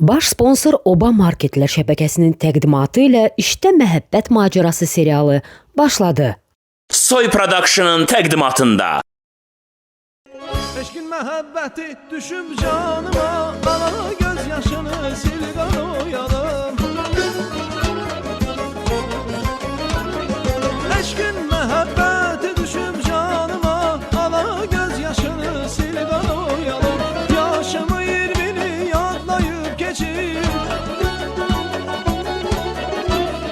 Baş sponsor Oba Marketlər şəbəkəsinin təqdimatı ilə İşdə Məhəbbət Macerası serialı başladı. Soy Production'ın təqdimatında. Eşkin məhəbbəti düşüb canıma, ana göz yaşını sil qanoyalım. Eşkin məhəbbəti düşüb canıma, ana göz yaşını sil qanoyalım. Yaşımı 20'ni yadlayıb keçir,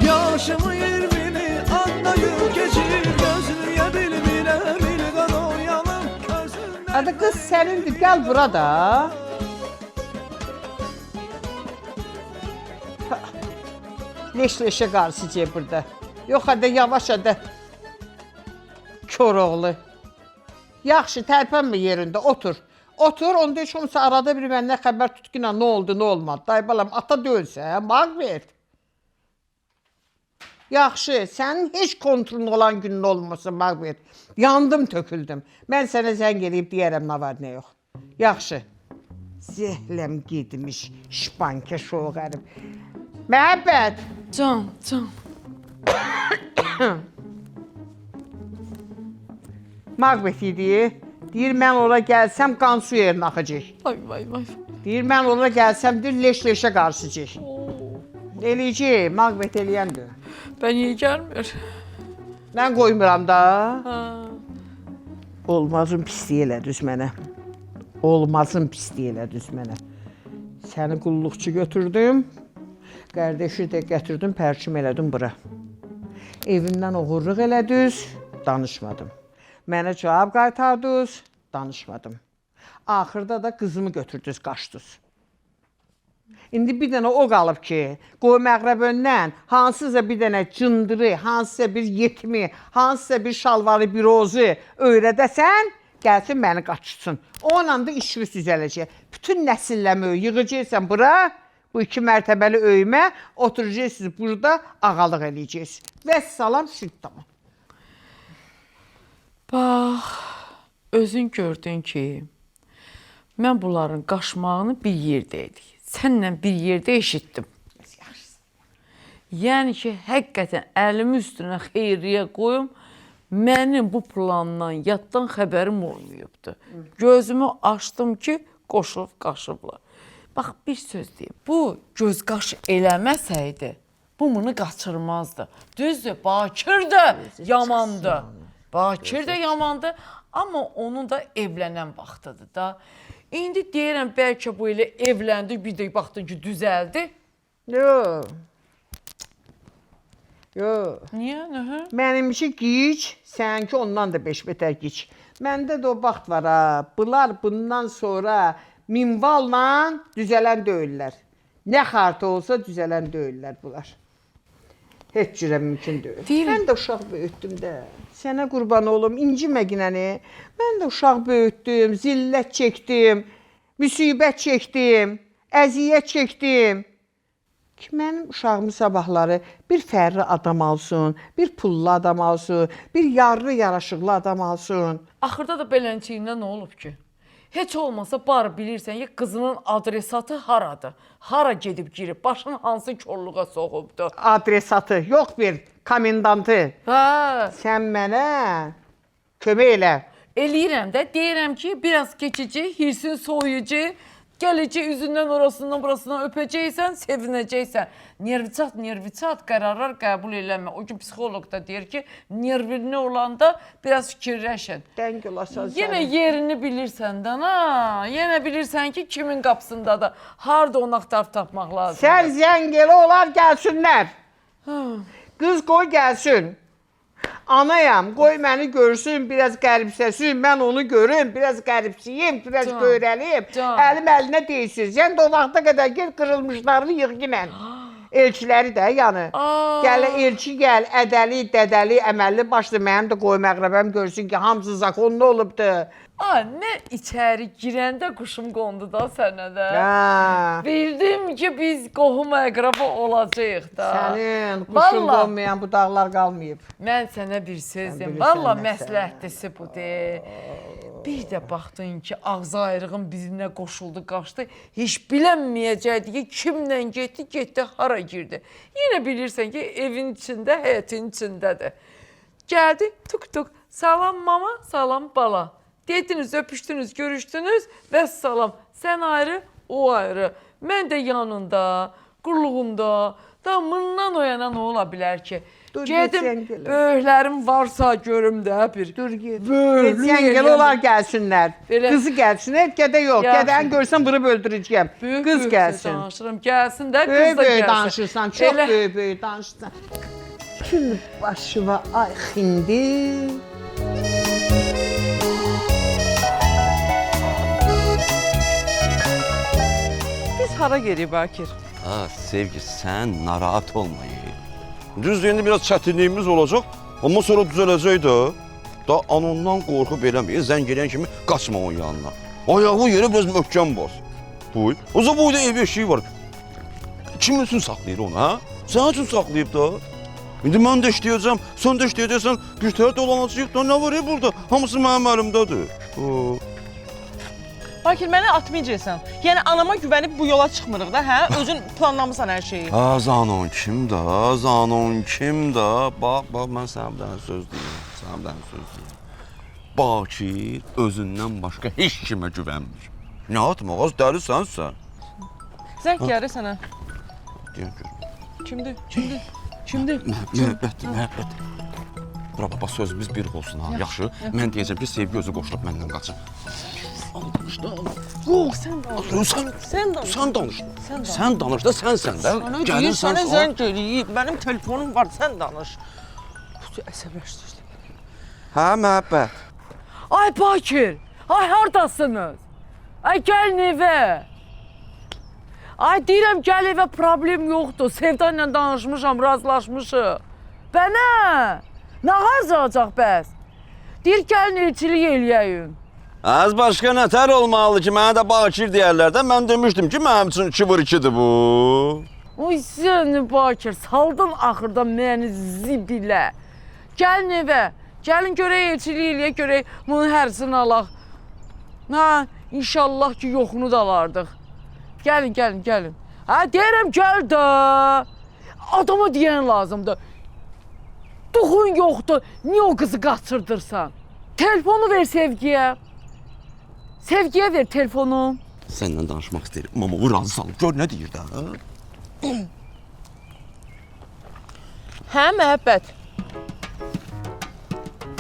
yaşımı 20'ni adlayıb keçir, gözlüyə bilmirəm il qanoyalım. Hadi kız senindir, gel burada. Leş-leşe qarşıcı burada. Yox, hadi yavaş hadi. Kör oğlu. Yaxşı, tərpənmə yerində, otur. Otur, onda heç olmasa arada bir məndən xəbər tut ki, nə oldu, nə olmadı. Day balam, ata döyülsə, Margaret. Yaxşı, sənin heç kontrolun olan günün olmasın, Margaret. Yandım, töküldüm. Mən sənə zəng eləyib deyərəm, nə var, nə yox. Yaxşı. Zehləm gitmiş, şpankə şoğ qərib. Məhəbbət. Can. Margaret idi. Deyir, mən ora gəlsəm, qan su yerinə axacaq. Vay. Deyir, mən ora gəlsəm, deyir, leş-leşə qarşıcaq. Eləyəcək, Margaret eləyəndir. Ben iyi gelmiyor. Mən qoymuram da. Ha. Olmazın pisliyi elədiniz mənə. Olmazın pisliyi elədiniz mənə. Səni qulluqçu götürdüm. Qardaşı da gətirdim, pərçim elədim bura. Evimdən oğurluq elədiniz, danışmadım. Mənə cavab qaytardınız, danışmadım. Axırda da qızımı götürdünüz, qaçdınız. İndi bir dənə o qalıb ki, qoy məğrəböndən hansısa bir dənə cındırı, hansısa bir yetimi, hansısa bir şalvarı, bir rozu öyrədəsən, gəlsin məni qaçırsın. Onunla da işiniz düzələcək. Bütün nəsilləmi yığacaqsan bura, bu 2 mərtəbəli öyümə, oturacaqsınız burada, ağalıq eləyəcəksiniz. Vəssalam, şükür, tamam. Bax, özün gördün ki, mən bunların qaçmağını bir yerdəydik. Sənlə bir yerdə eşitdim. Yəni ki, həqiqətən əlimi üstünə xeyriyə qoyum, mənim bu plandan, yaddan xəbərim olmayıbdır. Gözümü açdım ki, qoşulub qaçıblar. Bax, bir söz deyim, bu göz qaş eləməsəydi, bu bunu qaçırmazdı. Düzdür, Bakır da yamandı. Bakır da yamandı, amma onun da evlənən vaxtıdır da. İndi deyirəm, bəlkə bu elə evləndi, bir də baxdın ki, düzəldi. Yox. Yox. Niyə? Nəhə? Mənimki gic, səninki ondan da 5 betər gic. Məndə də o vaxt var ha, bunlar bundan sonra minvalla düzələn deyirlər. Nə xartı olsa düzələn deyirlər bunlar. Heç cürə mümkün deyil. Mən də uşaq böyütdüm də. Sənə qurban olum, incimə ginəni. Mən də uşaq böyütdüm, zillət çəkdim, müsibət çəkdim, əziyyət çəkdim. Ki, mənim uşağımın sabahları bir fərri adam alsın, bir pullu adam alsın, bir yarlı yaraşıqlı adam alsın. Axırda da belənciyində nə olub ki? Heç olmasa bar bilirsən ki, qızının adresatı haradır? Hara gedib girib, başını hansı korluğa soğubdu? Adresatı, yox bir komendantı. Hə, Sən mənə kömək elə. eləyirəm də, deyirəm ki, biraz keçici, hirsin soyucu, gələcək üzündən orasından burasından öpəcəksən, sevinəcəksən. Nervi çat qərarlar qəbul eləmə. O gün psixoloq da deyir ki, nervinli olanda biraz fikirləşin. Dəng olasan Yenə səni. yerini bilirsən də, ha? Yenə bilirsən ki, kimin qapısındadır, harda onu axtarıb tapmaq lazımdır. Sən zəng elə, onlar gəlsinlər. Qız qoy gəlsin. Anayam, qoy məni görsün, biraz qəribsəsin, mən onu görüm, biraz qəribsiyim, biraz Can, görəlim. can. Əlim əlinə deyilsin. Sən də o vaxta qədər gel qırılmışlarını yığ ginən. Elçiləri də yanı. Gəl, elçi gəl, ədəli, dədəli, əməlli başlı mənim də qoy məğrəbəm görsün ki, hamısı zakonlu olubdur. Nə içəri girəndə quşum qondu da sənə də. Hə. Bildim ki, biz qohum əqraba olacağıq da. Sənin quşun Vallahi. qonmayan budaqlar qalmayıb. Mən sənə bir söz deyim. bilirsən Valla nəsə. məsləhətlisi budur. Bir də baxdın ki, ağzı ayrığın birinə qoşuldu, qaçdı. Heç bilənməyəcəkdi ki, kimlə getdi, hara girdi. Yenə bilirsən ki, evin içində, həyətin içindədir. Gəldi, tuk-tuk, salam mama, salam bala. Dediniz, öpüşdünüz, görüşdünüz və salam. Sən ayrı, o ayrı. Mən də yanında, qulluğunda. Da bundan o yana nə ola bilər ki? Dur, Gedim, get, sən gəl. böyüklərim varsa görüm də bir. Dur get. Böyüklü Sen gel yerlərdə- onlar gelsinler. Belə- Kızı gelsinler, gede yok. Yaxşı. Geden görsen bunu öldüreceğim. Kız gelsin. Danışırım, gəlsin də, Böyük qız da böyük gəlsin. danışırsan, çok Elə- böyük böyük danışırsan. Kül başıva ay hindi. Biz hara gelirik Bakir? Ha, Sevgi, sen narahat olmayın. Düz indi biraz çətinliyimiz olacaq, amma sonra düzələcək də. Da anondan qorxub eləməyin, zəng eləyən kimi qaçma onun yanına. Ayağı yerə biraz möhkəm bas. Buyur. O zaman boyda ev eşiği var. Kim üçün saxlayır onu, ha? Sən üçün saxlayıb da. İndi mən də işləyəcəm, sən də işləyəcəksən, bir tərəf dolanacaq da, nə var ya burada? Hamısı mənim əlimdədir. Bakir, məni atmayacaqsan. Yəni anama güvənib bu yola çıxmırıq da, hə? Özün planlamısan hər şeyi. Ha, Zanon kim da, Zanon kim da? Bax, mən sənə bir dənə söz deyim, sənə bir dənə söz deyim. Bakir özündən başqa heç kimə güvənmir. Nə atmaq, az dəli sənsən. Zəng gəlir sənə. Deyəm görüm. Kimdir? Məhəbbət. Bura bax, sözümüz bir olsun ha, yaxşı. Mən deyəcəm ki, Sevgi özü qoşulub məndən qaçın. Danış da. Yox, sən danış. Sən danış. Sən danış da, sənsən də. Sənə deyir, sənə zəng eləyib. Mənim telefonum var, sən danış. Əsəbləşdirdi. Hə, məhəbbət. Ay Bakir, ay hardasınız? Ay gəlin evə. Ay deyirəm, gəl evə, problem yoxdur. Sevda ilə danışmışam, razılaşmışıq. Bənə, nə harcayacaq bəs? Deyir, gəlin elçilik eləyəyim. Az başqa nətər olmalı ki, mənə də Bakir deyərlər də. Mən demişdim ki, mənim üçün 2-2-dir bu. Oy səni Bakir, saldın axırda məni zibilə. Gəlin evə, gəlin görək elçilik eləyək, görək bunun hərsini alaq. Hə, inşallah ki, yoxunu da alardıq. Gəlin. Hə, deyirəm, gəl də. Adama deyən lazımdır. Duxun yoxdur, niyə o qızı qaçırdırsan? Telefonu ver Sevgiyə. Sevgiyə ver telefonu. Səndən danışmaq istəyirəm. Mamovu razı salıb. Gör nə deyir də. Hə, məhəbbət.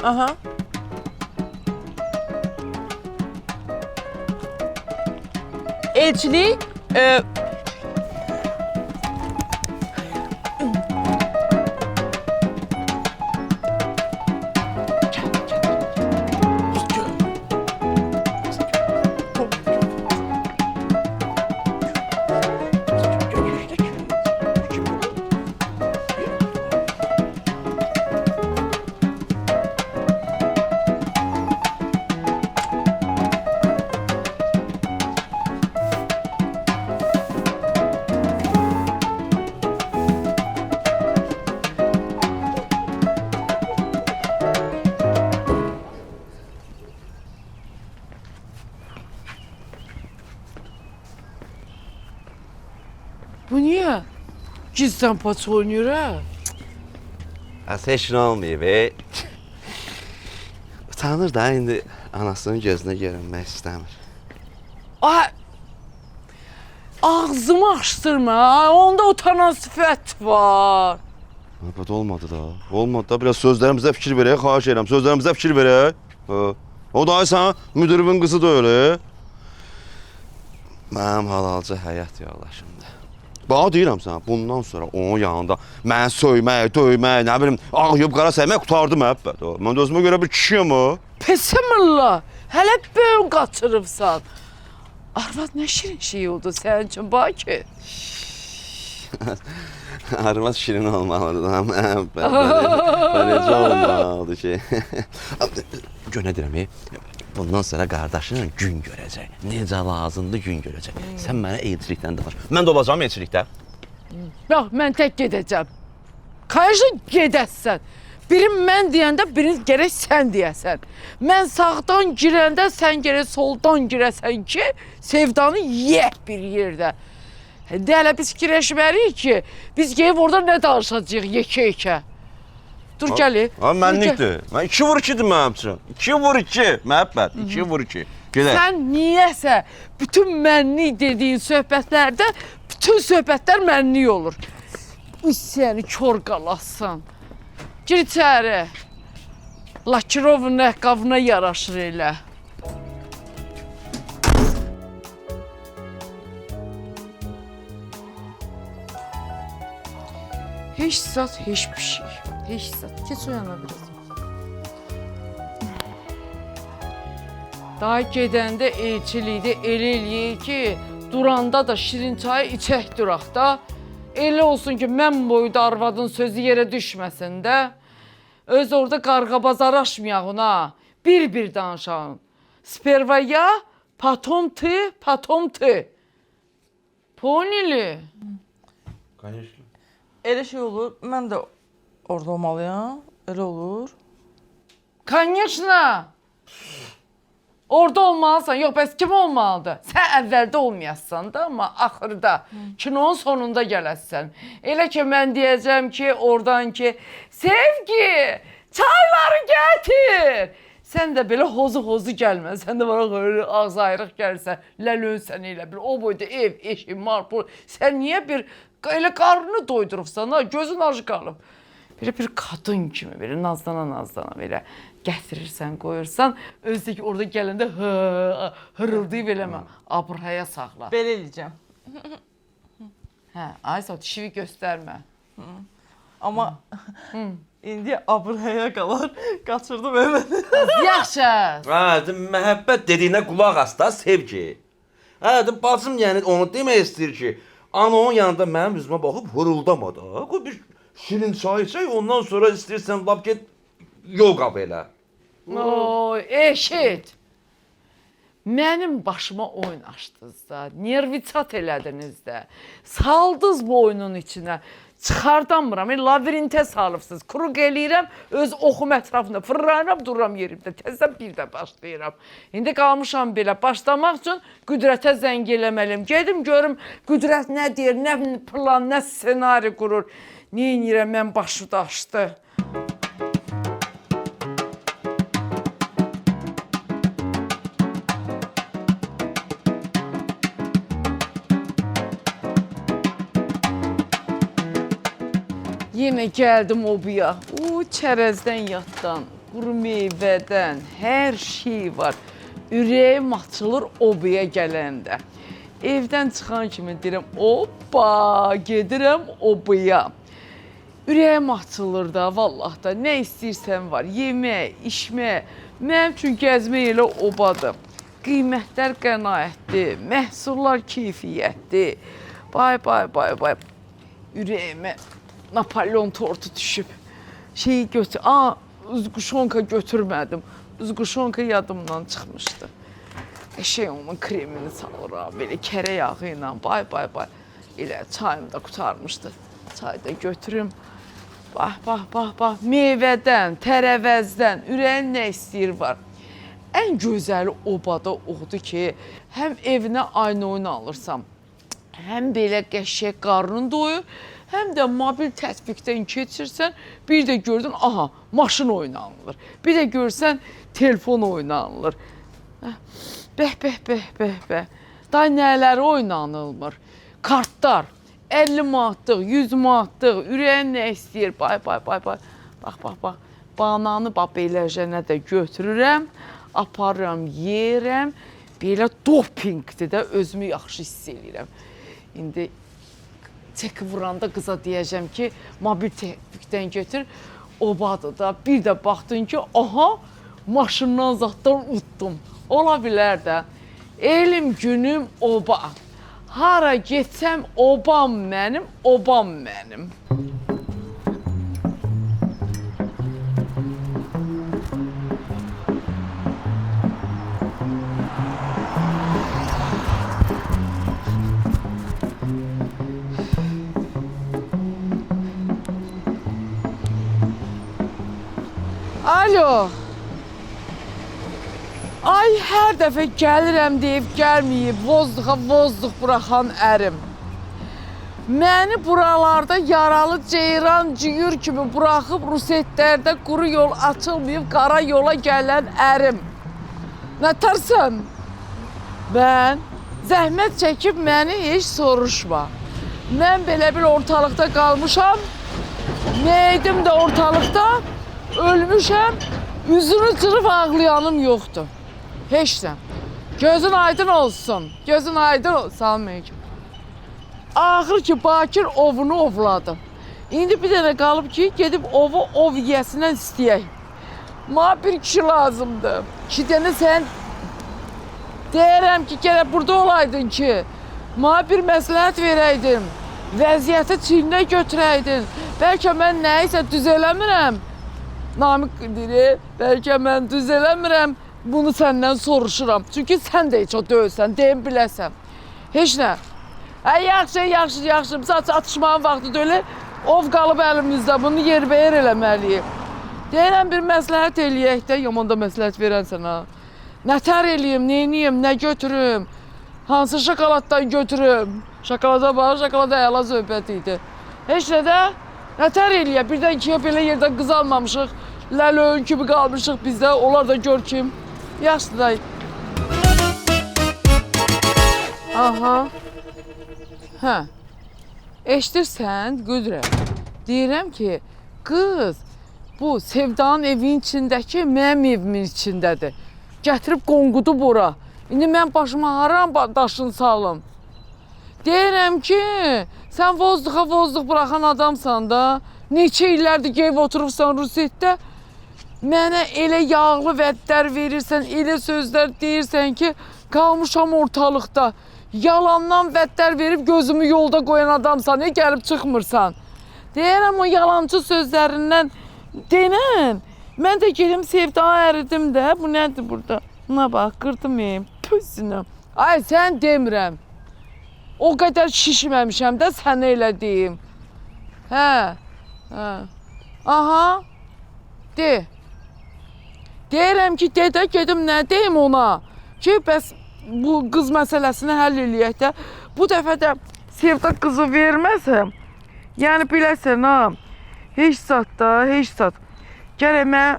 Aha. Elçilik, Bu niyə? Gizdən paç oynayır, hə? Az heç nə olmayıb, Utanır da, indi anasının gözünə görünmək istəmir. Ay, ağzımı açdırma, onda utanan sifət var. Məhəbbət olmadı da. Olmadı da, biraz sözlərimizə fikir verək, xahiş edirəm. Sözlərimizə fikir verək. O da sən müdürümün qızı da öyle. Mənim halalca həyat yoldaşımdır. Bax deyirəm sənə, bundan sonra onun yanında məni söymək, döymək, nə bilim, ağıyıb qara səymək qutardı məhəbbət. Mən də özümə görə bir kişiyəm o. Pesimillah, hələ böyün qaçırıbsan. Arvad nə şirin şey oldu sənin üçün, Bakir. Arvad şirin olmalıdır da məhəbbət. Necə olmalıdır ki. Gör nə deyirəm, bundan sonra qardaşın gün görəcək. Necə lazımdır gün görəcək. Sən mənə elçilikdən danış. Mən də olacağam elçilikdə. Bax, mən tək gedəcəm. Qayışı gedəsən. Birin mən deyəndə, birin gərək sən deyəsən. Mən sağdan girəndə, sən gərək soldan girəsən ki, sevdanı yeyək bir yerdə. Dələ biz fikirləşməliyik ki, biz gəlib orada nə danışacağıq yekə-yekə. Dur gəli. Mənlikdir. Mən 2 vur 2-dir mənim üçün. 2 vur 2. Məhəbbət, 2 vur 2. Gedək. Sən niyəsə bütün mənlik dediyin söhbətlərdə, bütün söhbətlər mənlik olur. Uy, səni kör qalasın. Gir içəri. Lakirovun əqqabına yaraşır elə. Heç zat, heç bir şey. Heç zat. Keç o yana biraz. Daha gedəndə elçilikdə elə eləyir ki, duranda da şirin çayı içək duraq da. Elə olsun ki, mən boyda arvadın sözü yerə düşməsin də. Öz orada qarğabazaraşmayaq ona. Bir-bir danışağın. Sperva ya, potom ty, potom ty. Ponili. Elə şey olur, mən də orada olmalıyam. Elə olur. Конечно. Orada olmalısan. Yox, bəs kim olmalıdır? Sən əvvəldə olmayasan da, amma axırda, kinonun sonunda gələsən. Elə ki, mən deyəcəm ki, oradan ki, Sevgi, çayları gətir. Sən də belə hozu gəlmə. Sən də bana ağzı ayrıq gəlsən, ləlönsən elə bil. O boyda ev, eşin, marpul. Sən niyə bir, elə qarnını doydurubsan ha, gözün acı qalıb. Belə bir qadın kimi, belə nazlana belə gətirirsən, qoyursan, özü ki, orada gələndə hırıldayıb eləmə, abrhaya saxla. Belə eləyəcəm. Hə, aysa, dişivi göstərmə. Amma indi abrhaya qalar, qaçırdım hemen. Yaxşı. Məhəbbət dediyinə qulaq as da, Sevgi. Bacım yəni onu demək istəyir ki, ana onun yanında mənim üzümə baxıb hırıldama da. Qoy bir şirin çay içək, ondan sonra istəyirsən lap get yoga belə. Oy, eşit. Mənim başıma oyun açdınız da, nerviçat elədiniz də. Saldınız bu oyunun içinə. Çıxardamıram, labirintə salıbsınız. Kruq eləyirəm, öz oxum ətrafında fırlanıram, dururam yerimdə. Təzdən bir də başlayıram. İndi qalmışam belə başlamaq üçün Qüdrətə zəng eləməliyim. Gedim görüm Qüdrət nə deyir, nə plan, nə ssenari qurur. Neynirəm, mən başı daşdı. Yenə gəldim obaya. Çərəzdən yatdan, quru meyvədən, hər şey var. Ürəyim açılır obaya gələndə. Evdən çıxan kimi deyirəm, hoppa, gedirəm obaya. Ürəyim açılır da, vallahi da, nə istəyirsən var. Yemək, içmək, mənim üçün gəzmək elə obadır. Qiymətlər qənaətdir, məhsullar keyfiyyətdir. Bay. Ürəyimə Napolyon tortu düşüb. Şeyi götür. Uzquşonka götürmədim. Uzquşonka yadımdan çıxmışdı. Onun kremini salıram. Belə kərə yağı ilə. Bay. Elə çayım da qutarmışdı. Çayı da götürüm. Bax. Meyvədən, tərəvəzdən, ürəyin nə istəyir var. Ən gözəli obada odur ki, həm evinə aynı oyun alırsam, həm belə qəşəng qarnın doyur, həm də mobil tətbiqdən keçirsən, bir də gördün, aha, maşın oynanılır. Bir də görsən, telefon oynanılır. Bəh. Day nələri oynanılmır? Kartlar, 50 manatlıq, 100 manatlıq, ürəyin nə istəyir? Bay. Bax. Bananı beləcənə də götürürəm, aparıram, yeyirəm. Belə dopingdir də, özümü yaxşı hiss edirəm. İndi çeki vuranda qıza deyəcəm ki, mobil tətbiqdən götür, obadır da. Bir də baxdın ki, aha, maşından zatdan utdum. Ola bilər də. Elim günüm oba. Hara getsəm obam mənim, obam mənim. yox. Ay, hər dəfə gəlirəm deyib gəlməyib, vozduq buraxan ərim. Məni buralarda yaralı ceyran cüyür kimi buraxıb rusetlərdə quru yol açılmayıb qara yola gələn ərim. Nətərsən? Mən zəhmət çəkib məni heç soruşma. Mən belə bir ortalıqda qalmışam, neydim də ortalıqda, ölmüşəm, üzünü çırıb ağlayanım yoxdur. Heç nə. Gözün aydın olsun, gözün aydın olsun. Salam əleykum. Axır ki, Bakir ovunu ovladı. İndi bir dənə qalıb ki, gedib ovu ov yiyəsindən istəyək. Mənə bir kişi lazımdır. 2 dənə sən deyirəm ki, gərək burada olaydın ki, mənə bir məsləhət verəydin, vəziyyəti çiynə götürəydin. Bəlkə mən nəyisə düz eləmirəm. Namiq deyir, bəlkə mən düz eləmirəm, bunu səndən soruşuram. Çünki sən də heç o döyülsən, deyim biləsən. Heç nə. Yaxşı. Saç atışmanın vaxtı deyil. Ov qalıb əlimizdə, bunu yerbəyer eləməliyik. Deyirəm, bir məsləhət eləyək də, yaman da məsləhət verən sənə. Nətər eləyim, neyniyim, nə götürüm, hansı şokoladdan götürüm. Şokolada bax, şokolada əla söhbət idi. Heç nə də, nətər eləyək, birdən ikiyə belə yerdən qız almamışıq, ləlöyün kimi qalmışıq bizdə, onlar da gör kim. Yaxşı da. Aha. Hə. Eşidirsən, Qüdrət. Deyirəm ki, qız bu Sevdanın evinin içindəki mənim evimin içindədir. Gətirib qonqudu bura. İndi mən başıma haram daşını salım. Deyirəm ki, sən vozduq buraxan adamsan da. Neçə illərdir ki, ev oturubsan Rusetdə. Mənə elə yağlı vədlər verirsən, elə sözlər deyirsən ki, qalmışam ortalıqda. Yalandan vədlər verib gözümü yolda qoyan adamsan, gəlib çıxmırsan. Deyirəm o yalancı sözlərindən denən. Mən də gedim Sevdanı əridim də, bu nədir burada? Buna bax, qırdım püsünü. Ay, sən demirəm. O qədər şişməmişəm də sənə elə deyim. Hə. Aha. De. Deyirəm ki, dedə gedim nə deyim ona? Ki, bəs bu qız məsələsini həll eləyək də. Bu dəfə də Sevda qızı verməsəm, yəni biləsən ha, heç zat da, heç zat. Gərək mən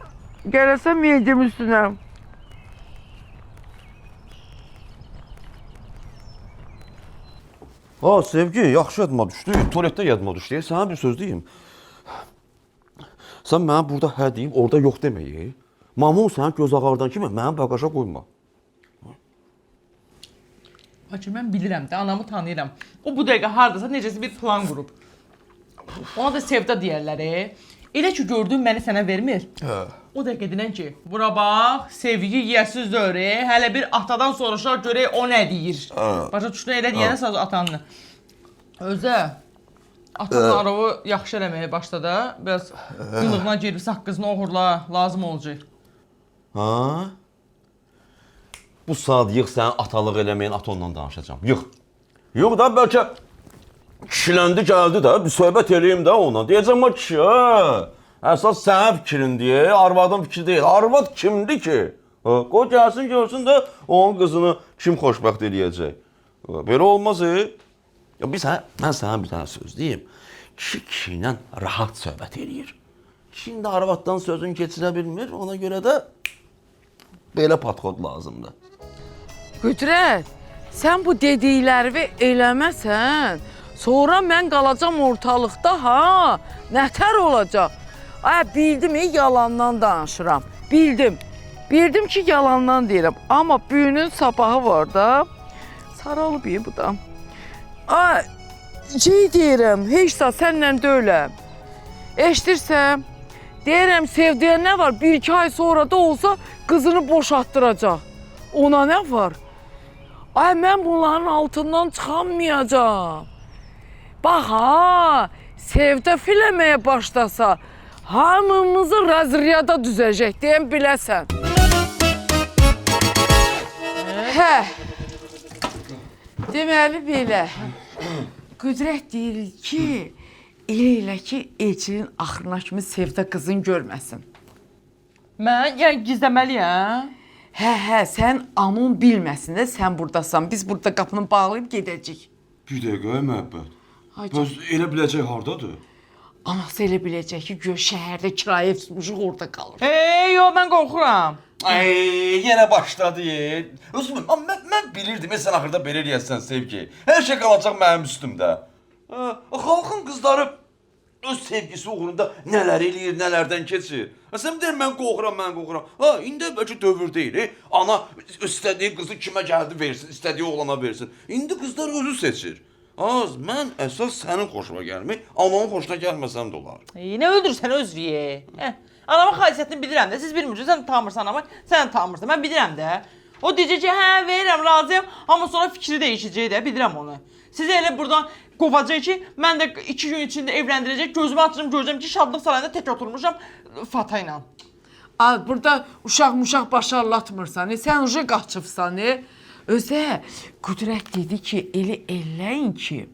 gələsəm yedim üstünə. Sevgi, yaxşı yadıma düşdü, tualetdə yadıma düşdü. Sənə bir söz deyim. Sən mənə burada hə deyib, orada yox deməyi. Mamun sənə göz ağardan kimi mənə bagaja qoyma. Bacı, mən bilirəm də, anamı tanıyıram. O bu dəqiqə haradasa necəsə bir plan qurub. Ona da Sevda deyərlər. Elə ki, gördüyüm məni sənə vermir. O dəqiqə denən ki, bura bax, sevgi yiyəsizdir. Hələ bir atadan soruşar, görək o nə deyir. Başa düşdün, elə deyənə saz atanını. Özə, atanın arovu yaxşı eləməyə başladı. Biraz qılığına girib saqqızını oğurla, lazım olacaq. Ha? Bu saat yığ səni atalıq eləməyin, ata ondan danışacağım. Yığ. Yox da, bəlkə kişiləndi, gəldi də, bir söhbət eləyim də ona. Deyəcəm o kişi, əsas sənin fikrin deyə, arvadın fikri deyil. Arvad kimdir ki? Qoy gəlsin, görsün də onun qızını kim xoşbəxt eləyəcək. Belə olmaz, mən sənə bir dənə söz deyim. Kişi ilə rahat söhbət eləyir. Şimdi arvaddan sözün keçirə bilmir, ona görə də belə patxod lazımdır. Qüdrət, sən bu dediklərimi eləməsən, sonra mən qalacam ortalıqda, ha? Nətər olacaq? Ay, bildim, yalandan danışıram. Bildim ki, yalandan deyirəm. Amma büyünün sabahı var da. Saralıb bu da. Ay, deyirəm, heç də sənlə döyüləm. Eşidirsən, deyirəm, Sevdiyə nə var? 1-2 ay sonra da olsa qızını boşaltdıracaq. Ona nə var? Ay, mən bunların altından çıxamayacağam. Bax ha, Sevda filəməyə başlasa, hamımızı razriyada düzəcək, deyəm biləsən. Hə, deməli belə, Qüdrət deyir ki, elə ki, Elçinin axırına kimi Sevda qızın görməsin. Mən yəni gizləməliyəm. Hə, sən anon bilməsin də sən burdasan. Biz burada qapını bağlayıb gedəcəyik. Bir dəqiqə məhəbbət. Ay Bəs elə biləcək hardadır? Anası elə biləcək ki, gör şəhərdə kirayə tutmuşuq, orada qalır. Yox, mən qorxuram. Ay, yenə başladı. Özüm, mən bilirdim, sən axırda belə eləyəsən sevgi. Hər şey qalacaq mənim üstümdə. Xalqın qızları öz sevgisi uğrunda nələr eləyir, nələrdən keçir. Sən deyir, mən qorxuram. İndi bəlkə dövr deyil. Ana istədiyi qızı kimə gəldi versin, istədiyi oğlana versin. İndi qızlar özü seçir. Mən əsas sənin xoşuna gəlmək, ananın xoşuna gəlməsəm də olar. Nə öldürsən özviyə? Anamın xasiyyətini bilirəm də, siz bilmirsiniz, sən tanımırsan ama sən tanımırsan, mən bilirəm də. O deyəcək ki, hə, verirəm, razıyam, amma sonra fikri dəyişəcək də, bilirəm onu. Sizi elə buradan qovacaq ki, mən də 2 gün içində evləndirəcək, gözümü açırım, görəcəm ki, şadlıq sarayında tək oturmuşam Fata ilə. Burada uşaq başarlatmırsan, sən uca qaçıbsan. Özə, Qüdrət dedi ki, elə eləyin ki,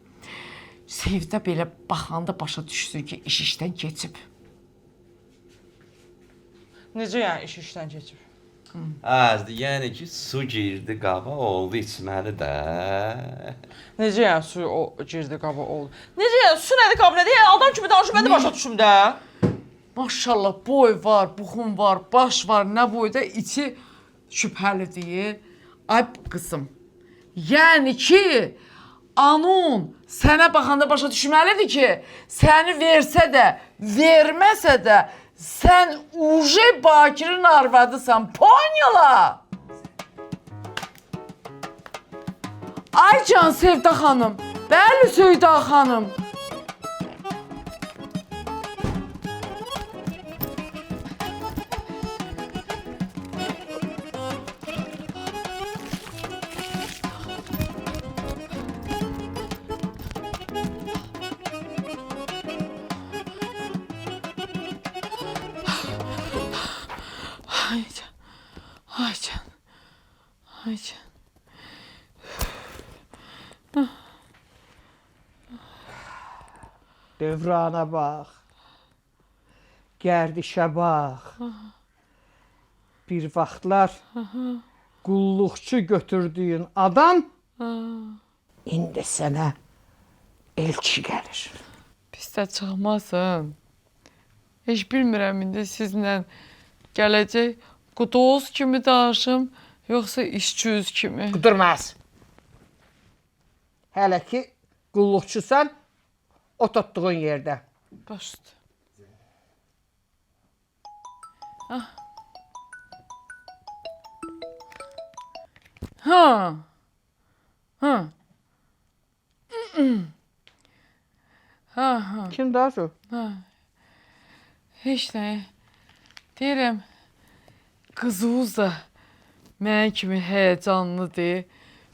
Sevda belə baxanda başa düşsün ki, iş işdən keçib. Necə yəni iş işdən keçib? Yəni ki, su girdi qaba, oldu içməli də. Necə yəni su girdi qaba oldu? Necə yəni su nədir qaba nədir? Yəni adam kimi danışıb, mən də başa düşüm də. Maşallah, boy var, buxum var, baş var, nə boyda içi şübhəlidir. Ay qızım, yəni ki, anon sənə baxanda başa düşməlidir ki, səni versə də, verməsə də, sən uje Bakirin arvadısan, Ponyala! Ay can Sevda xanım, bəli Söyda xanım. Ay can. Dövrana bax. Gərdişə bax. Bir vaxtlar qulluqçu götürdüyün adam indi sənə elçi gəlir. Pis də çıxmasın. Heç bilmirəm indi sizlə gələcək qudoz kimi danışım, yoxsa işçüz kimi. Qudurmaz. Hələ ki qulluqçusan oturtduğun yerdə. Başdı. Ha. Kim daha çox? Heç nə. Deyirəm, qızınız da mən kimi həyəcanlıdır.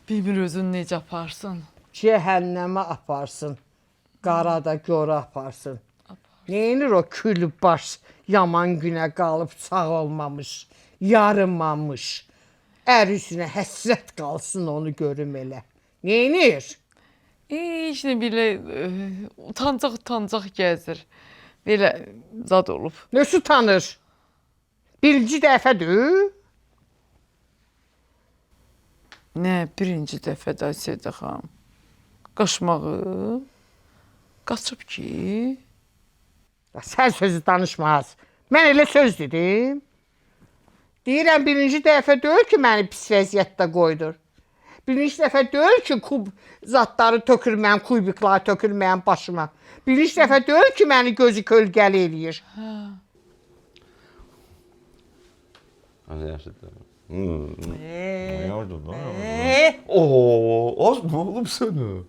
Bilmir özün necə aparsın. Cəhənnəmə aparsın. Qarada görə aparsın. Neyinir o külü baş yaman günə qalıb sağ olmamış, yarınmamış. Ər üzünə həsrət qalsın onu görüm elə. Neyinir? Heç nə belə utancaq gəzir. Belə zad olub. Nəsə tanır? Birinci dəfədir. Nə birinci dəfə də Sevda xanım? Qaçmağı? Qaçıb ki? Sən sözü danışmaz. Mən elə söz dedim. Deyirəm birinci dəfə deyil ki, məni pis vəziyyətdə qoydur. Birinci dəfə deyil ki, kub zatları tökür mənim, kubikları tökür mənim başıma. Birinci dəfə deyil ki, məni gözü kölgəli eləyir. Az nə olub sənə?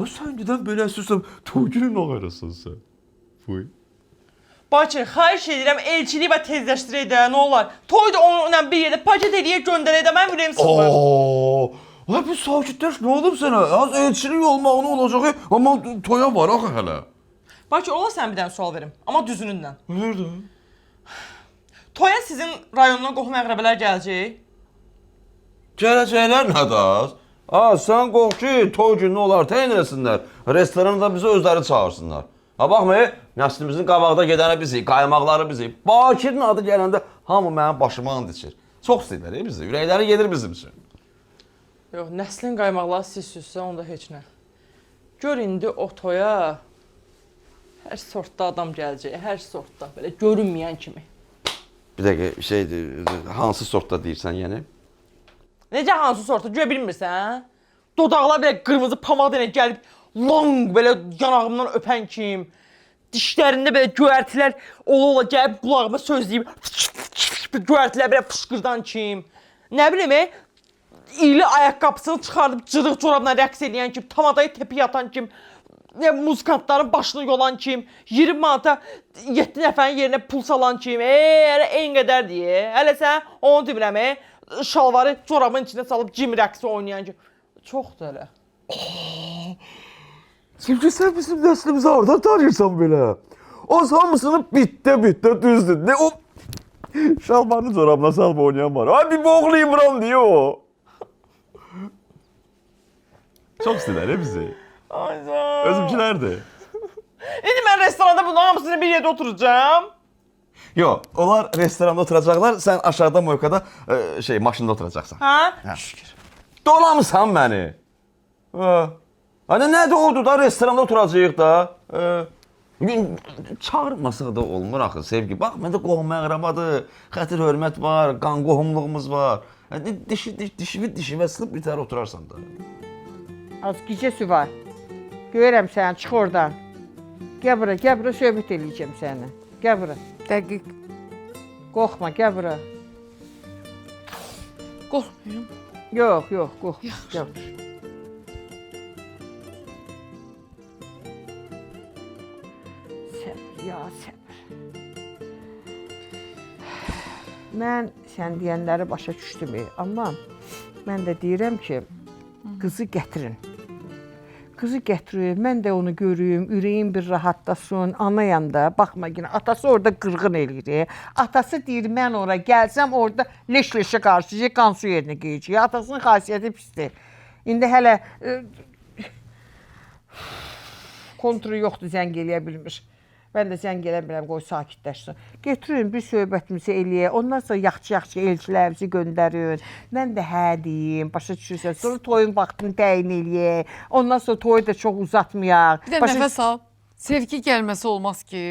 Sən gedən belə əstəsən, toygünün ağarasın sən. Fuy. Bakır, xahiş edirəm, elçiliyi və tezləşdirək də, nə olar? Toy da onunla bir yerdə paket eləyək göndərək də, mən ürəyim sıxılır. Ay bu sakitləş, nə olub sənə? Az elçilik olmaq nə olacaq, amma toya var axı hələ. Bakır, ola sən bir dənə sual verim, amma düzünündən. Nerede? Toya sizin rayondan qohum əqrəbələr gələcək. Gələcəklər nədir az? Sən qorx ki, toy günü olar, təyin eləsinlər. Restoranda bizi özləri çağırsınlar. Baxma, nəslimizin qabaqda gedəni bizi, qaymaqları bizi. Bakir'in adı gələndə Hamı mənim başıma and içir. Çox istəyirlər bizi. Ürəkləri gedir bizim üçün. Yox, nəslin qaymaqları siz süzsə, onda heç nə. Gör indi o toya hər sortda adam gələcək, hər sortda, belə görünməyən kimi. Bir dəqiqə şeydir, hansı sortda deyirsən yəni? Necə hansı sortda görə bilmirsən? Dodaqlar belə qırmızı pomada ilə gəlib long belə yanağımdan öpən kim, dişlərində belə göyərtilər ola gəlib qulağıma sözləyib göyərtilər belə fışqırdan kim, nə bilim, iyli ayaqqabısını çıxardıb cırıq corabla rəqs eləyən kim, tamadayı tepi yatan kim, muzikantların başını yolan kim, 20 manata 7 nəfərin yerinə pul salan kim, hələ en qədər deyə, hələ sən onu demirəm, şalvarı corabın içində salıb cim rəqsi oynayan kim. Çoxdur hələ. Çünki sən bizim nəslimizi hardan tanıyırsan belə? O hamısını bitdə düzdür. Ne o şalvarını corabına salıb oynayan var. Ay bir boğulayım buram diye o. Çok istəyirlər bizi. Ayda. Özümkilərdir. İndi mən restoranda bunun hamısını bir yerdə oturacağım. Yo, onlar restoranda oturacaqlar, sən aşağıda moykada maşında oturacaqsan. Hə? Şükür. Dolamısan məni. Hani nədir oldu da restoranda oturacağıq da. Çağırmasaq da olmur axı sevgi. Bax, məndə qohum əqrabadır, xətir hörmət var, qan qohumluğumuz var. Dişivə sılıb bir tərə oturarsan da. Az gecəsi var. Görürəm səni, çıx oradan. Gəl bura, söhbət eləyəcəm səni. Gəl bura. Dəqiq. Qorxma, gəl bura. Qorxmayım. Yox, qorxma. Gəl. Səbr, ya səbr. Mən sən deyənləri başa düşdüm, amma mən də deyirəm ki, qızı gətirin. Qızı gətirir, mən də onu görüm, ürəyim bir rahatlasın, anayam da, baxma yine, atası orada qırğın eləyir. Atası deyir, mən ora gəlsəm, orada leş-leşə qarşılayacaq, qansu yerinə qeyəcək. Atasının xasiyyəti pisdir. İndi hələ konturu yoxdur, zəng eləyə bilmir. Mən də zəng eləyə biləm, qoy sakitləşsin. Getirin, bir söhbətimizi eləyək, ondan sonra yaxşı-yaxşı elçilərimizi göndərin. Mən də hə deyim, başa düşürsən. Sonra toyun vaxtını təyin eləyək. Ondan sonra toyu da çox uzatmayaq. Bir də nəfəs al. Sevgi gəlməsi olmaz ki.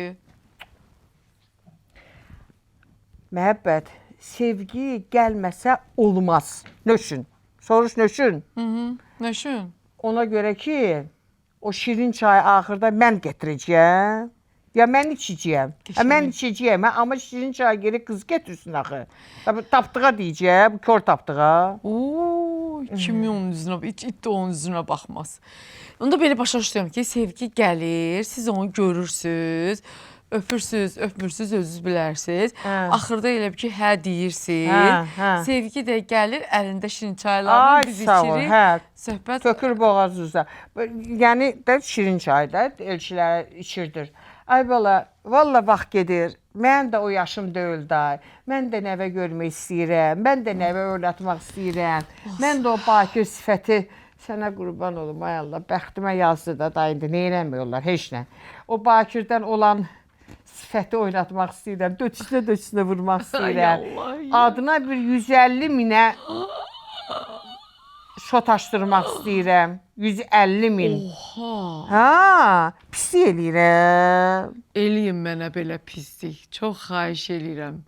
Məhəbbət, sevgi gəlməsə olmaz. Nöşün? Soruş nöşün? Nəşün? Ona görə ki, o şirin çayı axırda mən gətirəcəyəm. Ya mən içəcəyəm. Mən içəcəyəm, amma şirin çayı geri qız gətirsin axı. Tapdığa deyəcək, bu kör tapdığa. Kimi onun üzünə, it də onun üzünə baxmaz. Onda belə başa düşürəm ki, sevgi gəlir, siz onu görürsünüz, öpürsünüz, öpmürsünüz, özünüz bilərsiniz. Axırda elə ki, hə deyirsiniz. Sevgi də gəlir, əlində şirin çaylarını biz içirik. Söhbət tökür boğazınıza. Yəni də şirin çay da elçilər içirdir. Ay bala, valla vaxt gedir. Mən də o yaşım deyil da. Mən də nəvə görmək istəyirəm. Mən də nəvə öyrətmək istəyirəm. Mən də o bakir sifəti sənə qurban olum, ay Allah. Bəxtimə yazdı da, indi nə eləmiyorlar, heç nə. O bakirdən olan sifəti oynatmaq istəyirəm. Döçüsünə vurmaq istəyirəm. Adına bir 150 minə şotaşdırmaq istəyirəm. 150 min. Oha! Pis eləyirəm. Eləyin mənə belə pislik. Çox xahiş eləyirəm.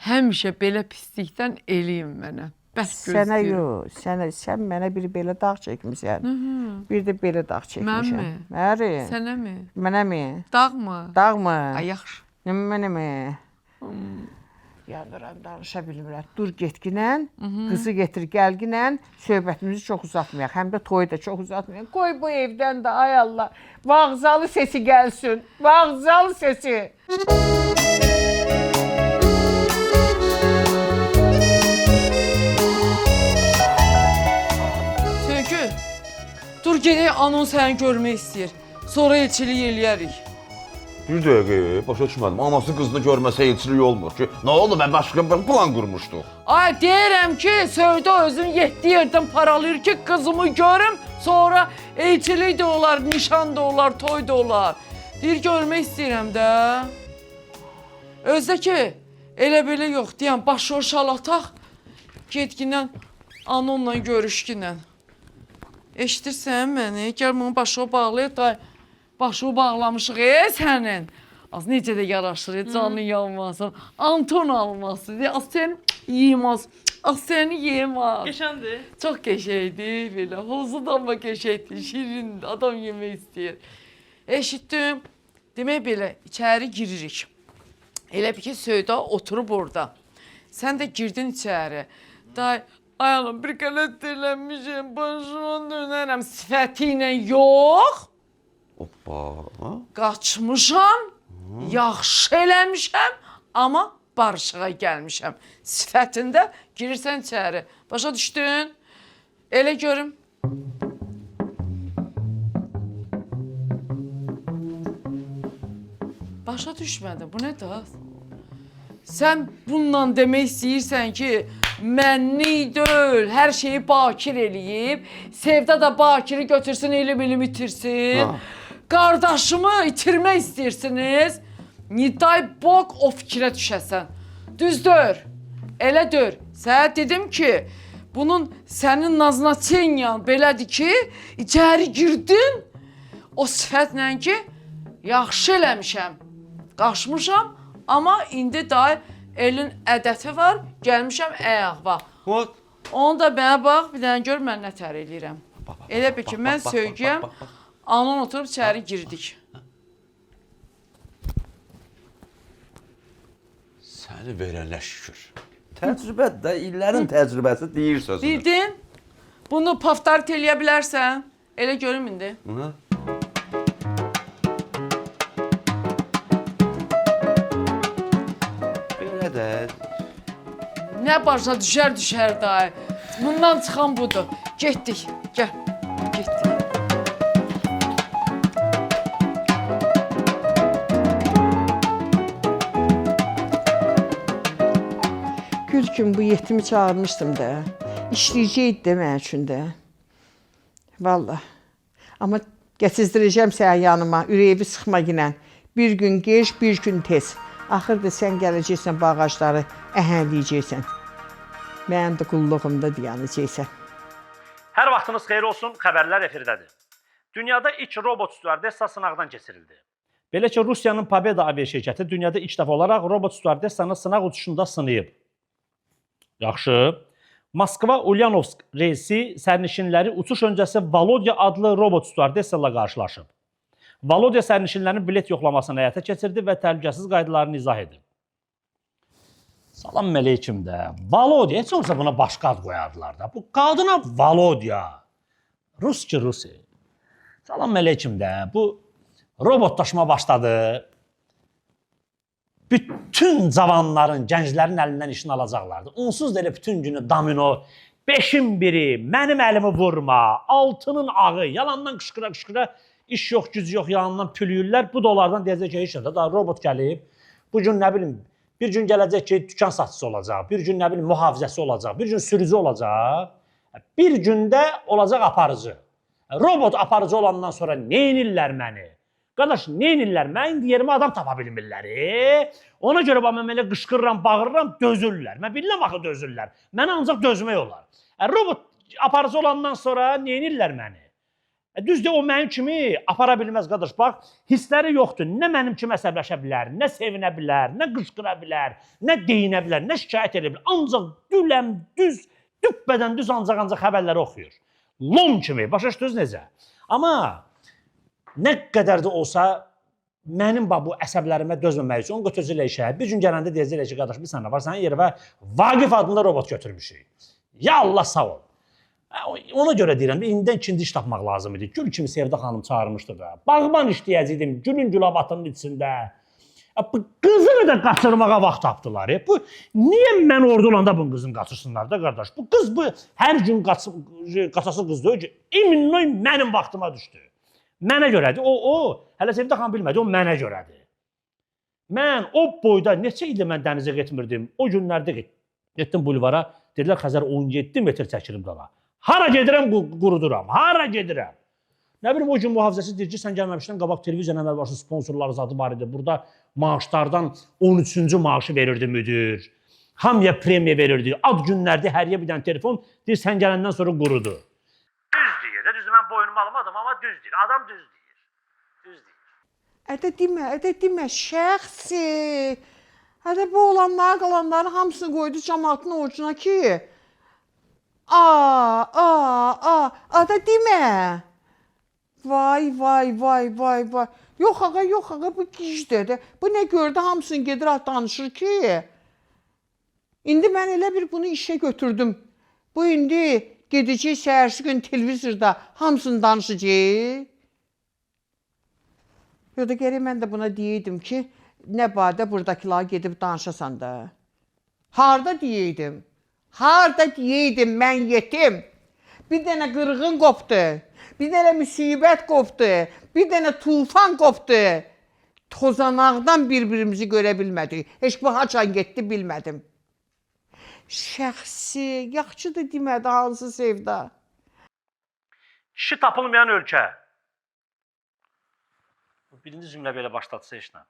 Həmişə belə pislikdən eləyin mənə. Bəs Sənə yox, sən mənə bir belə dağ çəkmisən. Bir də belə dağ çəkmişəm. Mənmi? Məri. Sənə mi? Mənə mi? Dağ mı? Dağ mı? Ay, yaxşı. Mənə mi? Yandıram, danışa bilmirəm. Dur getginən, qızı getir gəlginən, söhbətimizi çox uzatmayaq. Həm də toyu da çox uzatmayaq. Qoy bu evdən də, ay Allah, vağzalı sesi gəlsin. Vağzalı sesi. Söykü, dur gedək anons səni görmək istəyir. Sonra elçilik eləyərik. Bir dəqiqə, başa düşmədim. Anası qızını görməsə elçilik olmur ki. Nə oldu, mən başqa bir plan qurmuşduq. Ay, deyirəm ki, Söydə özünü 7 yerdən paralayır ki, qızımı görüm, sonra elçilik də olar, nişan da olar, toy da olar. Deyir, görmək istəyirəm də. Özdə ki, Elə belə yox, deyəm, başını şalataq, getginən anonla görüşginən. Eşidirsən məni? Gəl bunu başını bağlayaq da, başını bağlamışıq, sənin. Az necə də yaraşır, canın yanmasın. Anton alması, az səni yiyməz, az səni yiyməz. Qəşəndir. Çox qəşəkdir, belə. Hozu da amma qəşəkdir, şirindir, adam yemək istəyir. Eşitdim, demək belə, içəri giririk. Elə bir ki, Söyda oturub orada. Sən də girdin içəri. Day, ayağım bir qələt dilənmişəm, başıma dönərəm, sifəti ilə yox. Hoppa. Qaçmışam, yaxşı eləmişəm, amma barışığa gəlmişəm. Sifətində girirsən içəri. Başa düşdün? Elə görüm. Başa düşmədim, bu nə də? Sən bununla demək istəyirsən ki, mənni deyil, hər şeyi Bakir eləyib, Sevda da Bakiri götürsün, ilim itirsin. Qardaşımı itirmək istəyirsiniz? Niday bok o fikrə düşəsən. Düzdür, elə dör. Sənə dedim ki, bunun sənin nazına çenyan belədir ki, içəri girdin, o sifətlə ki, yaxşı eləmişəm. Qaçmışam, amma indi da elin ədəti var, gəlmişəm əyaqva. What? Onu da mənə bax, bir dənə gör mən nətər eləyirəm. Elə bir ki, mən söygəyəm, anon oturub içəri girdik. Səni verənə şükür. Təcrübədir də, illərin təcrübəsi deyir sözünü. Bildin? Bunu paftarit eləyə bilərsən. Elə görüm indi. Hı? Belə də. Nə başa düşər dayı. Bundan çıxan budur. Getdik, gəl. Getdik. Gülküm bu yetimi çağırmışdım da. İşləyəcəkdi də mənim üçün də. Vallahi. Amma gətizdirəcəm səni yanıma, ürəyi sıxma ginən. Bir gün gec, bir gün tez. Axırda sən gələcəksən bu ağacları əhənləyəcəksən. Mənim də qulluğumda dayanacaqsan. Hər vaxtınız xeyir olsun, xəbərlər efirdədir. Dünyada ilk robot stüardessa sınaqdan keçirildi. Belə ki, Rusiyanın Pobeda aviaşirkəti dünyada ilk dəfə olaraq robot stüardessanı sınaq uçuşunda sınayıb. Yaxşı. Moskva-Ulyanovsk reysi sərnişinləri uçuş öncəsi Volodya adlı robot stüardessa ilə qarşılaşıb. Volodya sərnişinlərin bilet yoxlamasını həyata keçirdi və təhlükəsiz qaydalarını izah edib. Salam əleykum də. Volodya, heç olmasa buna başqa ad qoyardılar da. Bu qadına Volodya. Rusi. Salam əleykum də. Bu robotlaşma başladı. Bütün cavanların, gənclərin əlindən işini alacaqlardı. Onsuz da elə bütün günü domino, 5-in biri, mənim əlimi vurma, altının ağı, yalandan qışqıra-qışqıra, iş yox, güc yox, yalandan pülüyürlər. Bu da onlardan deyəcək ki, işdə daha robot gəlib. Bu gün nə bilim, bir gün gələcək ki, dükan satıcısı olacaq, bir gün nə bilim, mühafizəsi olacaq, bir gün sürücü olacaq, bir gündə olacaq aparıcı. Robot aparıcı olandan sonra neynirlər məni? Qardaş, neynirlər? Mən indi yerimə adam tapa bilmirlər. Ona görə mən elə qışqırıram, bağırıram, dözürlər. Mən bilirəm axı dözürlər. Mənə ancaq dözmək olar. Robot aparıcı olandan sonra neynirlər məni? Düzdür, o mənim kimi apara bilməz, qardaş. Bax, hissləri yoxdur. Nə mənim kimi əsəbləşə bilər, nə sevinə bilər, nə qışqıra bilər, nə deyinə bilər, nə şikayət edə bilər. Ancaq düləm, düz, düpbədən düz ancaq xəbərləri oxuyur. Lom kimi, başa düşdünüz necə? Amma nə qədər də olsa, mənim bu əsəblərimə dözməmək üçün onu götürəcəklər işə. Bir gün gələndə deyəcəklər ki, qardaş, bir sənə var, sənin yerə Vaqif adında robot götürmüşük. Ya Allah, sağ ol. Ona görə deyirəm, indidən ikinci iş tapmaq lazım idi. Gül kimi Sevda xanım çağırmışdı da. Bağban işləyəcəkdim, gülün gülabatının içində. Bu qızını da qaçırmağa vaxt tapdılar. Niyə mən orada olanda bu qızını qaçırsınlar da, qardaş? Bu qız hər gün qaçası qız deyil ki, iminnoy mənim vaxtıma düşdü. Mənə görədir. Hələ Sevda xanım bilmədi, o mənə görədir. Mən o boyda neçə ildə mən dənizə getmirdim. O günlərdə getdim bulvara, dedilər Xəzər 17 metr çəkirim dala. Hara gedirəm, quruduram, hara gedirəm. Nə bilim o gün mühafizəçi deyir ki, sən gəlməmişdən qabaq televiziyanın əməl başlı sponsorları zadı var idi. Burada maaşlardan 13-cü maaşı verirdi müdür. Hamıya premiya verirdi. Ad günlərdə hər yer bir dənə telefon deyir, sən gələndən sonra qurudu. Düz deyir. Düzdür, mən boynumu almadım, amma düz deyir. Adam düz deyir. Düz deyir. Ədə demə, şəxsi. Ədə bu olanlar, qalanların hamısını qoydu cəmaatın orucuna ki. Ədə demə. Vay. Yox ağa, bu gicdir. Bu nə gördü, hamısını gedir, danışır ki. İndi mən elə bir bunu işə götürdüm. Bu indi gedəcək səhərsi gün televizorda hamısını danışacaq. Ya da gərək mən də buna deyəydim ki, nə badə buradakılara gedib danışasan da. Harda deyəydim? Mən yetim. Bir dənə qırğın qopdu. Bir dənə müsibət qopdu. Bir dənə tufan qopdu. Tozanaqdan bir-birimizi görə bilmədik. Heç bu haçan getdi bilmədim. Şəxsi, yaxşıdır demədi hansı sevda. Kişi tapılmayan ölkə. Birinci cümlə belə başlatsa işlə.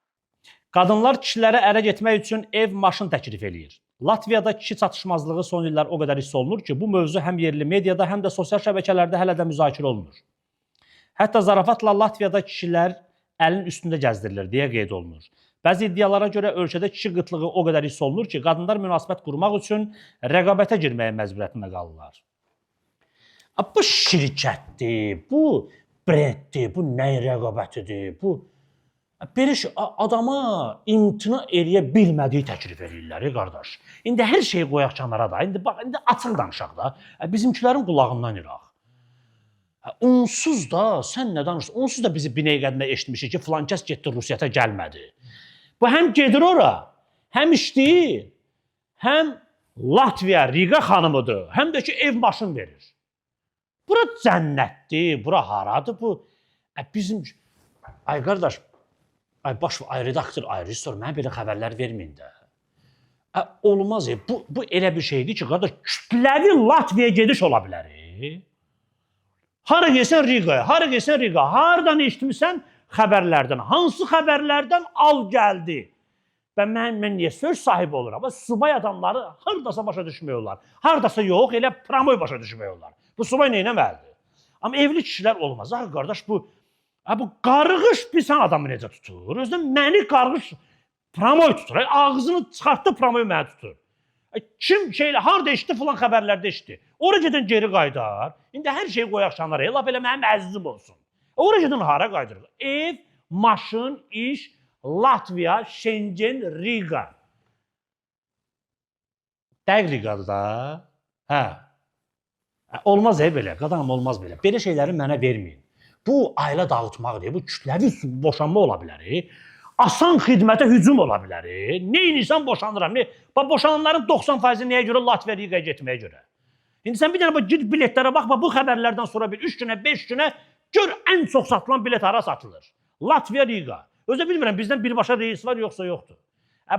Qadınlar kişilərə ərə getmək üçün ev, maşın təklif eləyir. Latviyada kişi çatışmazlığı son illər o qədər hiss olunur ki, bu mövzu həm yerli mediada, həm də sosial şəbəkələrdə hələ də müzakirə olunur. Hətta zarafatla Latviyada kişilər əlin üstündə gəzdirilir deyə qeyd olunur. Bəzi iddialara görə ölkədə kişi qıtlığı o qədər hiss olunur ki, qadınlar münasibət qurmaq üçün rəqabətə girməyə məcburiyyətində qalırlar. Bu şirkətdir, bu brenddir, bu nə rəqabətidir, bu belə adama imtina eləyə bilmədiyi təklif edirlər, qardaş. İndi hər şeyi qoyaq kənara da, indi açıq danışaq da, bizimkilərin qulağından iraq. Onsuz da, sən nə danışırsan, onsuz da bizi Bineyqədində eşitmişik ki, filan kəs getdi Rusiyyata gəlmədi. Bu həm gedir ora, həm işləyir, həm Latviya, Riga xanımıdır, həm də ki, ev maşın verir. Bura cənnətdir, bura haradır bu? Bizim, ay qardaş, ay redaktor, ay rejissor, mənə belə xəbərlər verməyin də. Olmaz, bu elə bir şeydir ki, qardaş, kütləvi Latviyaya gediş ola bilər. Hara gelsən Rigaya, haradan eşitmirsən xəbərlərdən, hansı xəbərlərdən al gəldi. Və mən niyə söz sahibi oluram? Subay adamları haradasa başa düşmüyorlar. Haradasa yox, elə pramoy başa düşmüyorlar. Bu subay neynəməlidir? Amma evli kişilər olmaz. Qardaş, bu qarğış bilsən adamı necə tutur? Özdən məni qarğış pramoy tutur. Ağzını çıxartdı pramoy məni tutur. Kim harada eşitdi filan xəbərlərdə eşitdi. Ora gedən geri qaydar. İndi hər şey qoyaq şanlara. Laf elə mənim əzizim olsun. Ora gedən hara qaydırır? Ev, maşın, iş, Latviya, Şengen, Riga. Dəq Rigadır da. Hə. Olmaz belə. Qadam olmaz belə. Belə şeyləri mənə verməyin. Bu ailə dağıtmaqdır. Bu kütləvi boşanma ola bilər. Asan xidmətə hücum ola bilər. Neyinirsən boşanıram. Boşananların 90%-i nəyə görə? Latviya, Rigaya getməyə görə. İndi sən bir dənə git biletlərə bax, bu xəbərlərdən sonra 3 günə, 5 günə gör ən çox satılan bilet hara satılır. Latviya, Riga. Özə bilmirəm, bizdən birbaşa reis var, yoxsa yoxdur.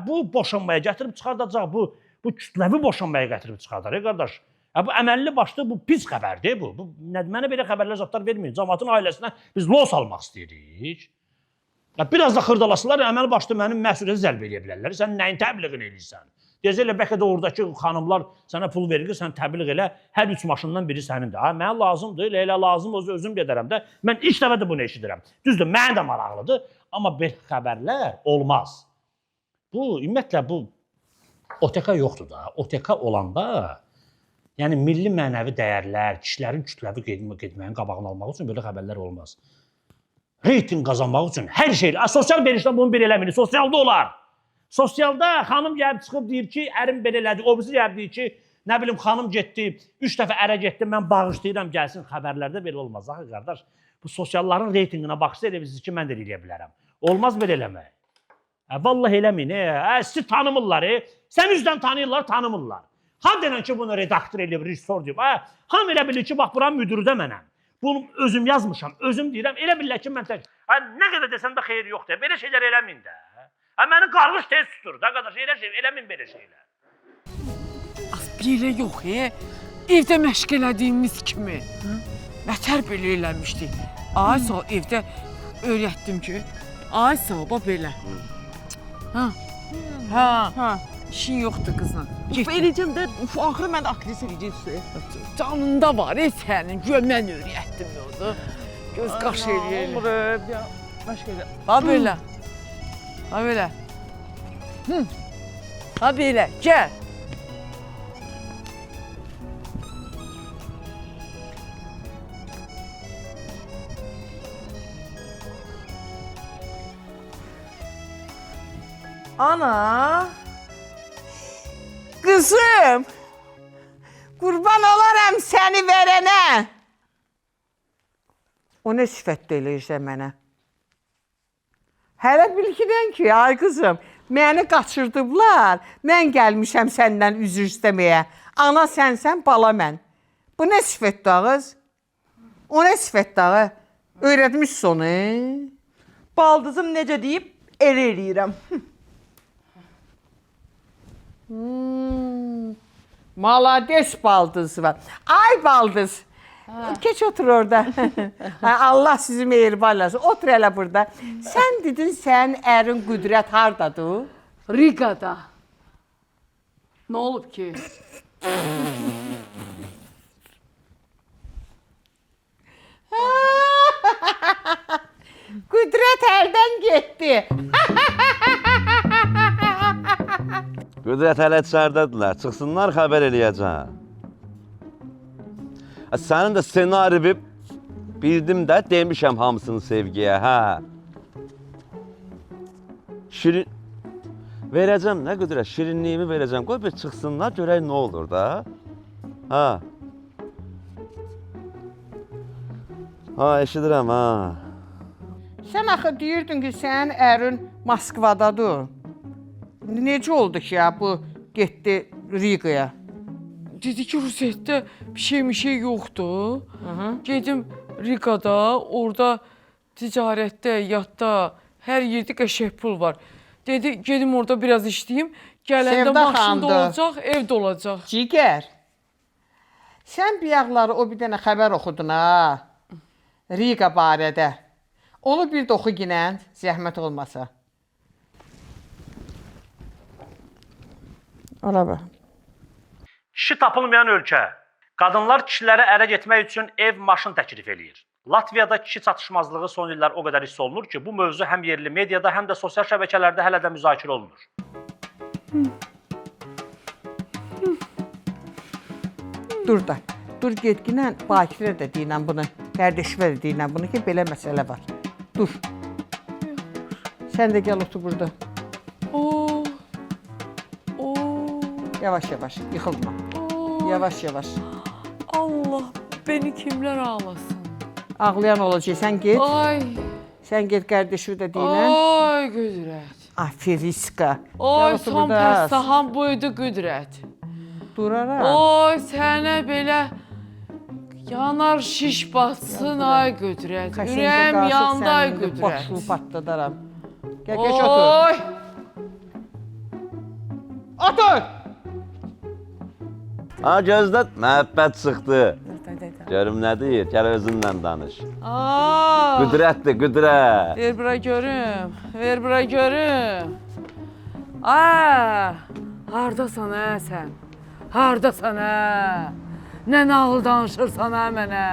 Bu boşanmaya gətirib çıxardacaq, bu kütləvi boşanmaya gətirib çıxardar, qardaş. Bu əməlli başlı, bu pis xəbərdir bu. Mənə belə xəbərlər zatlar verməyin. Cəmaatın ailəsinə biz los almaq istəyirik. Biraz da xırdalasılar, əməli başlı mənim məsuliyyəti zəlb edə bilərlər. Sən nəyin təbliğini edirsən? Deyəcəklər, bəlkə də oradakı xanımlar sənə pul verir, sən təbliğ elə, hər 3 maşından biri sənindir. Mənə lazımdır, elə lazım, özüm gedərəm də. Mən ilk dəfə də bunu eşidirəm. Düzdür, mənə də maraqlıdır, amma belə xəbərlər olmaz. Ümumiyyətlə, bu OTK yoxdur da. OTK olanda, yəni milli mənəvi dəyərlər, kişilərin kütləvi getməyin qabağını almaq üçün belə xəbərlər olmaz. Reyting qazanmaq üçün hər şey, sosial verişdən bunu bir eləmini, sosialda olar. Sosialda xanım gəlib çıxıb deyir ki, ərim belə elədi, o birisi gəlib deyir ki, nə bilim, xanım getdi, 3 dəfə ərə getdi, mən bağışlayıram, gəlsin, xəbərlərdə belə olmaz. Axı, qardaş, bu sosialların reytinginə baxsa elə bilirsiniz ki, mən də eləyə bilərəm. Olmaz belə eləmək. Vallahi eləməyin, sizi tanımırlar, sən üzdən tanıyırlar, tanımırlar. Ha denən ki, bunu redaktor eləyib, rejissor deyib, ham elə bilir ki, bax, buranın müdürü də mənəm. Bunu özüm yazmışam, özüm deyirəm, elə bilirlər ki, mən tək. Nə qədər desəm də xeyir yoxdur, belə şeylər eləməyin də. Məni qarğış tez tutur da, qardaş, eləməyin belə şeylər. Belə yox, evdə məşq elədiyimiz kimi. Nətər belə eləmişdik. Ay sağ evdə öyrətdim ki. Ay sağ bax belə. Ha. İşin yoxdur qızla. Eləyəcəm də, axırı mən aktrisa eləyəcəksən. Canında var sənin. Gör mən öyrətdim onu. Göz qaş eləyir. Başqa elə. Bax belə. Bax belə. Bax belə. Gəl. Ana! Qızım! Qurban olaram səni verənə! O nə sifətdə eləyirsən mənə? Hələ bilgirən ki, ay qızım, məni qaçırdıblar, mən gəlmişəm səndən üzr istəməyə. Ana sənsən, bala mən. Bu nə sifətdə ağız? O nə sifətdə ağı? Öyrətmişsən onu? Baldızım necə deyib, elə eləyirəm. Malades baldız var. Ay baldız. Geç otur orada. Allah sizi mehriban eləsin. Otur elə burada. Sən dedin sənin ərin Qüdrət hardadır? Rigada. Nə olub ki? Qüdrət əldən getdi. Qüdrət hələ içərdədirlər. Çıxsınlar, xəbər eləyəcəm. Sənin də ssenarimi bildim də, demişəm hamısını Sevgiyə, hə. Şirin... Verəcəm, nə Qüdrət? Şirinliyimi verəcəm. Qoy bir çıxsınlar, görək nə olur da. Hə. Ha, eşidirəm, ha. Sən axı deyirdin ki, sənin ərin Moskvadadır. Necə oldu ki ya bu getdi Rigaya? Dedi ki, Rusiyyətdə bir şey yoxdur. Gedim Rigada, orada ticarətdə, yatda, hər yerdə qəşəng pul var. Dedi, gedim orada biraz işləyim, gələndə Sevda maşın da xanımdır. olacaq, ev də olacaq. Cigər, sən biyaqları o bir dənə xəbər oxudun ha, Riga barədə. Onu bir də oxu ginən, zəhmət olmasa. Ola bax. Kişi tapılmayan ölkə. Qadınlar kişilərə ərə getmək üçün ev, maşın təklif eləyir. Latviyada kişi çatışmazlığı son illər o qədər hiss olunur ki, bu mövzu həm yerli mediada, həm də sosial şəbəkələrdə hələ də müzakirə olunur. Dur da, dur getginən, Bakirə də deyilən bunu, qardeşivə də deyilən bunu ki, belə məsələ var. Dur. Sən də gəl otur burada. Yavaş yavaş, yıxılma. Yavaş yavaş. Allah, beni kimlər ağlasın? Ağlayan olacaq, sən get. Ay, Sən get qardeşivə də deyilən. ay Qüdrət. Aferiska. Ay, son pəstahan buydu Qüdrət. Duraraq. Oy, sənə belə yanar şiş batsın, ay Qüdrət. Ürəyim yandı, ay Qüdrət. Başını patladaram. Gəl, geç otur. Oy, Otur! Ha, gözlə, məhəbbət çıxdı. Görüm nə deyir, gəl özünlə danış. Qüdrətdir, Qüdrət. ver bura görüm, ver bura görüm. Ay, hardasan ə sən? Hardasan ə? Nə nağıl danışırsan ə mənə?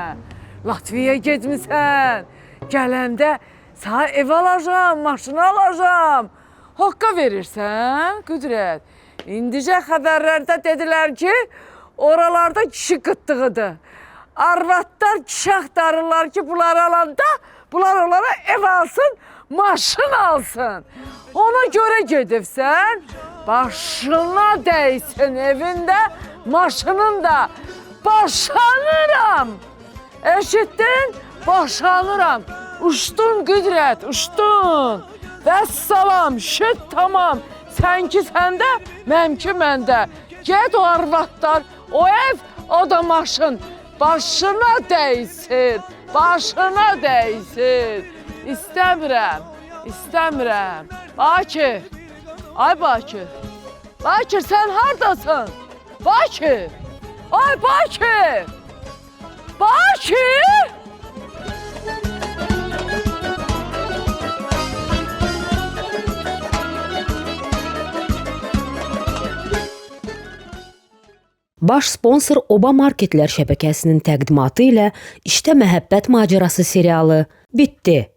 Latviyaya getmisən. Gələndə sənə ev alacam, maşını alacam. Hoqqa verirsən, Qüdrət. İndicə xəbərlərdə dedilər ki, oralarda kişi qıtlığıdır. Arvadlar kişi axtarırlar ki, bunları alanda bunlar onlara ev alsın, maşın alsın. Ona görə gedibsən, başına dəysin evində, maşının da. Boşanıram. Eşitdin? Boşanıram. Uçdun Qüdrət, uçdun. Vəssalam, şüt tamam. Sənki səndə, mənimki məndə. Get o arvadlar, o ev, o da maşın. Başına dəysin, başına dəysin. İstəmirəm, istəmirəm. Bakir, ay Bakir. Bakir, sən hardasın? Bakir, ay Bakir. Bakir! Baş sponsor Oba Marketlər şəbəkəsinin təqdimatı ilə İşdə Məhəbbət Macərası serialı bitdi.